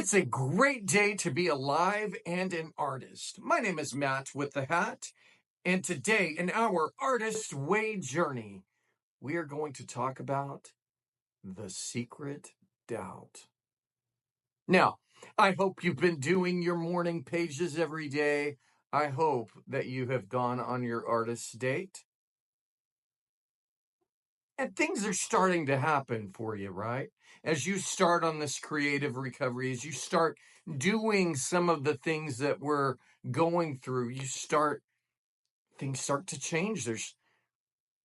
It's a great day to be alive and an artist. My name is Matt with the Hat, and today in our Artist Way journey, we are going to talk about the secret doubt. Now, I hope you've been doing your morning pages every day. I hope that you have gone on your artist date. And things are starting to happen for you, right? As you start on this creative recovery, as you start doing some of the things that we're going through, things start to change. There's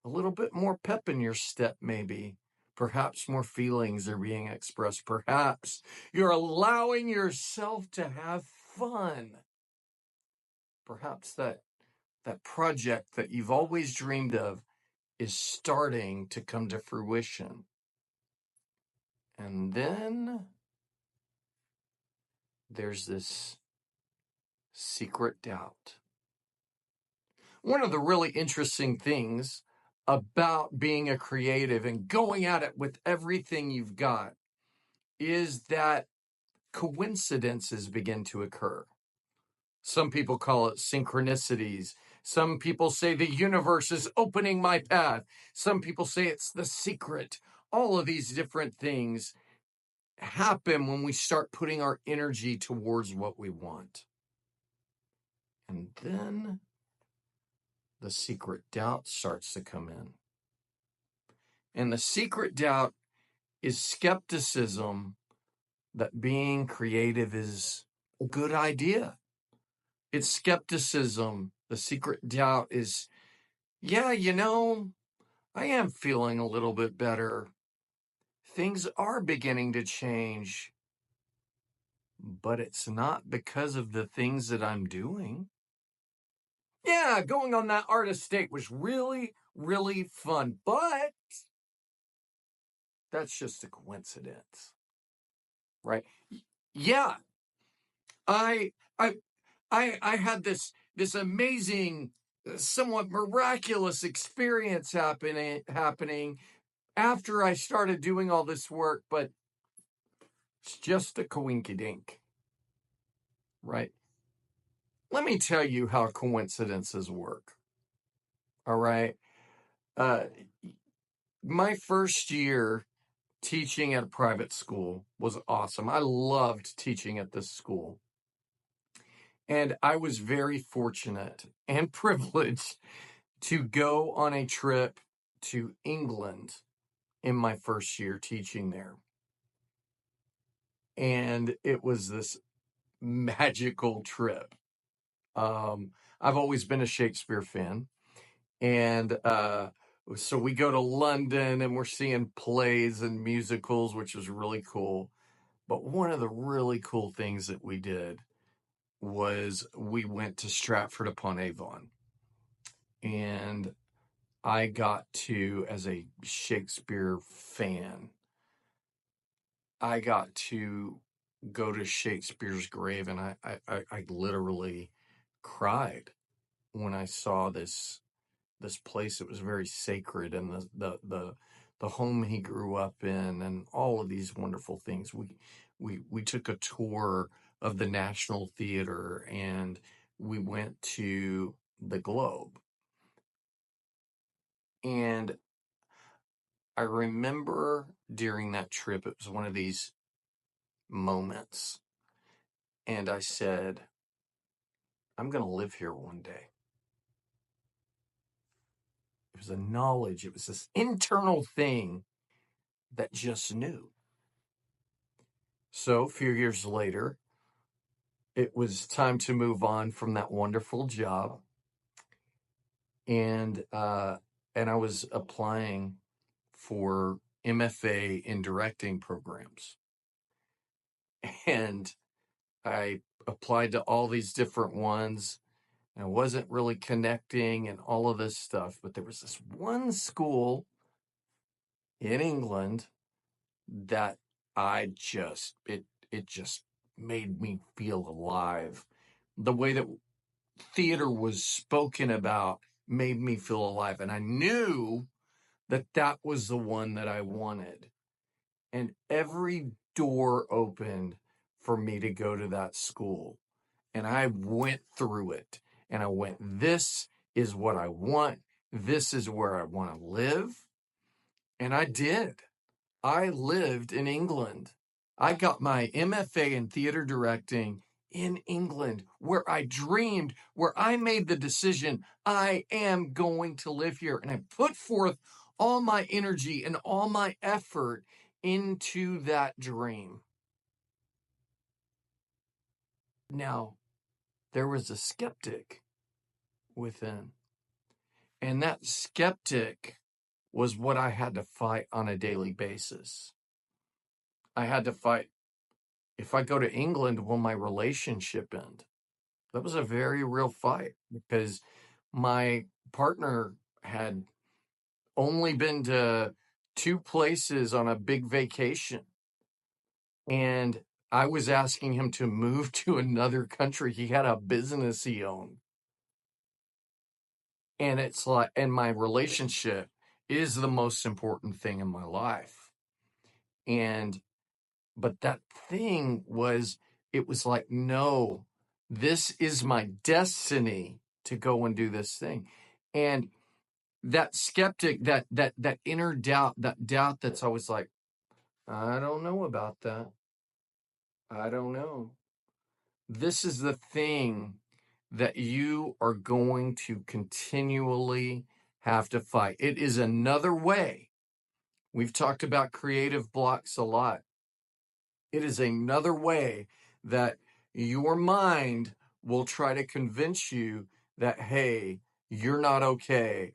a little bit more pep in your step, maybe. Perhaps more feelings are being expressed. Perhaps you're allowing yourself to have fun. Perhaps that project that you've always dreamed of is starting to come to fruition. And then there's this secret doubt. One of the really interesting things about being a creative and going at it with everything you've got is that coincidences begin to occur. Some people call it synchronicities. Some people say the universe is opening my path. Some people say it's the secret. All of these different things happen when we start putting our energy towards what we want. And then the secret doubt starts to come in. And the secret doubt is skepticism that being creative is a good idea. It's skepticism. The secret doubt is, I am feeling a little bit better. Things are beginning to change, but it's not because of the things that I'm doing. Yeah, going on that artist date was really, really fun, but that's just a coincidence, right? Yeah, I, I, I had this amazing, somewhat miraculous experience happening after I started doing all this work, but it's just a coinkydink, right? Let me tell you how coincidences work. All right. My first year teaching at a private school was awesome. I loved teaching at this school. And I was very fortunate and privileged to go on a trip to England in my first year teaching there. And it was this magical trip. I've always been a Shakespeare fan. And so we go to London and we're seeing plays and musicals, which was really cool. But one of the really cool things that we did was we went to Stratford-upon-Avon. And I got to, as a Shakespeare fan, I got to go to Shakespeare's grave, and I literally cried when I saw this place. It was very sacred, and the home he grew up in, and all of these wonderful things. We took a tour of the National Theater, and we went to the Globe. And I remember during that trip, it was one of these moments. And I said, I'm going to live here one day. It was a knowledge. It was this internal thing that just knew. So a few years later, it was time to move on from that wonderful job. And I was applying for MFA in directing programs. And I applied to all these different ones. And I wasn't really connecting and all of this stuff. But there was this one school in England that it just made me feel alive. The way that theater was spoken about made me feel alive. And I knew that was the one that I wanted. And every door opened for me to go to that school. And I went through it and I went, this is what I want. This is where I want to live. And I did. I lived in England. I got my MFA in theater directing in England, where I dreamed, where I made the decision, I am going to live here. And I put forth all my energy and all my effort into that dream. Now, there was a skeptic within, and that skeptic was what I had to fight on a daily basis. I had to fight, if I go to England, will my relationship end? That was a very real fight because my partner had only been to 2 places on a big vacation. And I was asking him to move to another country. He had a business he owned. And it's like, and my relationship is the most important thing in my life. But that thing was, it was like, no, this is my destiny to go and do this thing. And that skeptic, that inner doubt, that doubt that's always like, I don't know about that. I don't know. This is the thing that you are going to continually have to fight. It is another way. We've talked about creative blocks a lot. It is another way that your mind will try to convince you that, hey, you're not okay.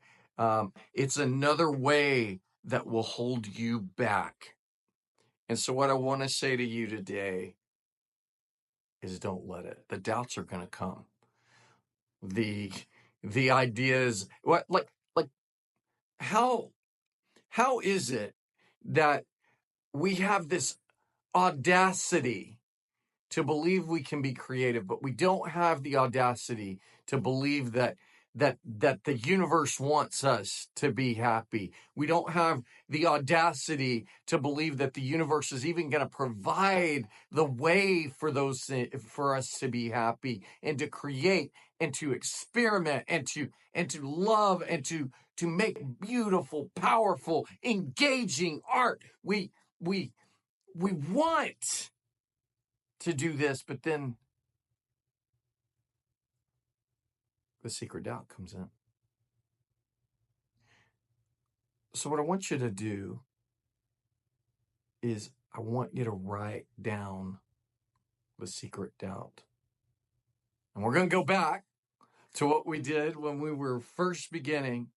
It's another way that will hold you back. And so what I want to say to you today is don't let it. The doubts are going to come. The ideas, like how is it that we have this audacity to believe we can be creative, but we don't have the audacity to believe that the universe wants us to be happy. We don't have the audacity to believe that the universe is even going to provide the way for for us to be happy and to create and to experiment and to love and to make beautiful, powerful, engaging art. We want to do this, but then the secret doubt comes in. So what I want you to do is I want you to write down the secret doubt. And we're going to go back to what we did when we were first beginning,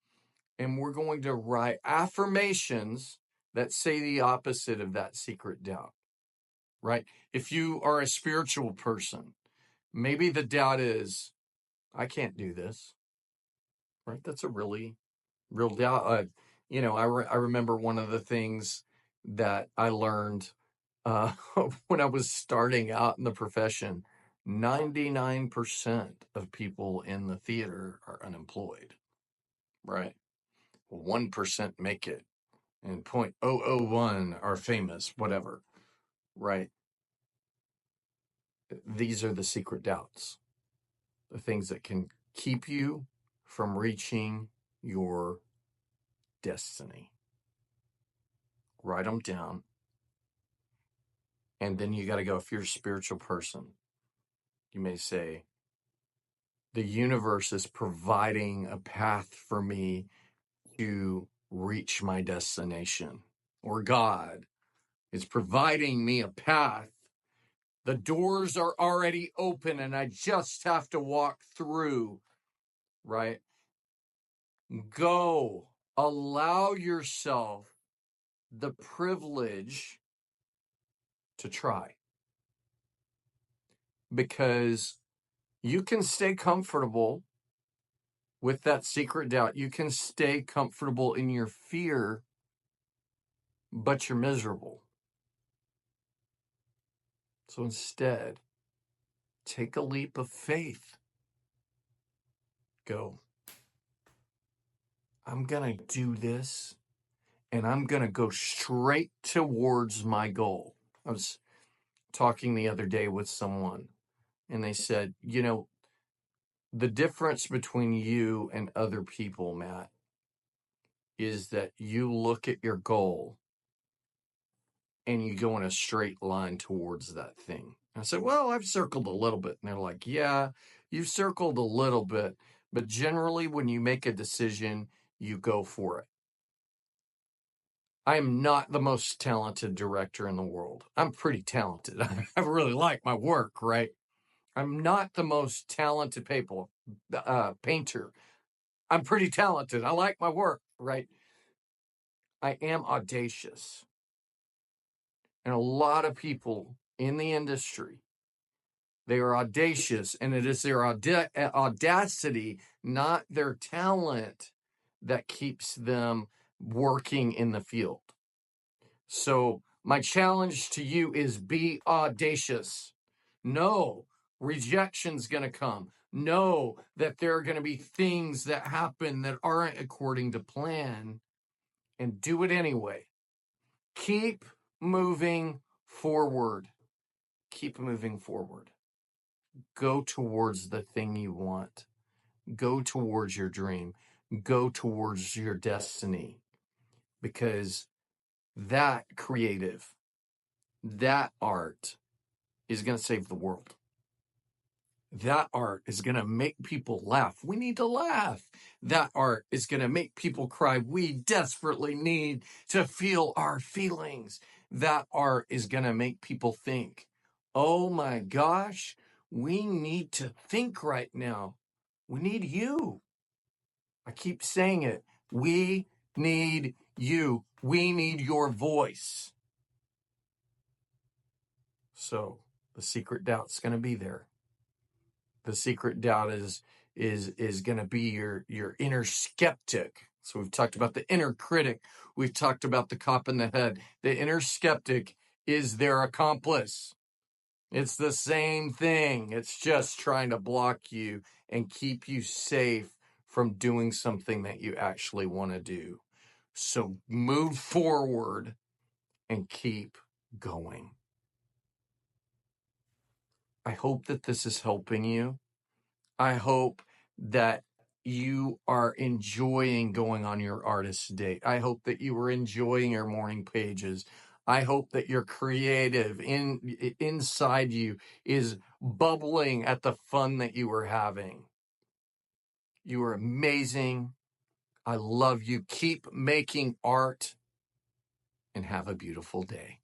and we're going to write affirmations that say the opposite of that secret doubt, right? If you are a spiritual person, maybe the doubt is, I can't do this, right? That's a really real doubt. I remember one of the things that I learned when I was starting out in the profession. 99% of people in the theater are unemployed, right? 1% make it, and 0.001 are famous, whatever, right? These are the secret doubts, the things that can keep you from reaching your destiny. Write them down. And then you got to go, if you're a spiritual person, you may say, the universe is providing a path for me to reach my destination. Or God is providing me a path. The doors are already open and I just have to walk through, right? Go. Allow yourself the privilege to try. Because you can stay comfortable with that secret doubt. You can stay comfortable in your fear, but you're miserable. So instead, take a leap of faith. Go. I'm going to do this, and I'm going to go straight towards my goal. talking the other day with someone, and they said, the difference between you and other people, Matt, is that you look at your goal and you go in a straight line towards that thing. I said, well, I've circled a little bit. And they're like, yeah, you've circled a little bit, but generally when you make a decision, you go for it. I am not the most talented director in the world. I'm pretty talented. I really like my work, right? I'm not the most talented painter. I'm pretty talented. I like my work, right? I am audacious. And a lot of people in the industry, they are audacious, and it is their audacity, not their talent, that keeps them working in the field. So my challenge to you is be audacious. Know rejection's going to come. Know that there are going to be things that happen that aren't according to plan, and do it anyway. Keep moving forward. Keep moving forward. Go towards the thing you want. Go towards your dream. Go towards your destiny. Because that creative, that art is going to save the world. That art is going to make people laugh. We need to laugh. That art is going to make people cry. We desperately need to feel our feelings. That art is going to make people think. Oh my gosh, we need to think right now. We need you. I keep saying it. We need you. We need your voice. So the secret doubt's going to be there. The secret doubt is going to be your inner skeptic. So we've talked about the inner critic. We've talked about the cop in the head. The inner skeptic is their accomplice. It's the same thing. It's just trying to block you and keep you safe from doing something that you actually want to do. So move forward and keep going. I hope that this is helping you. I hope that you are enjoying going on your artist date. I hope that you are enjoying your morning pages. I hope that your creative inside you is bubbling at the fun that you are having. You are amazing. I love you. Keep making art and have a beautiful day.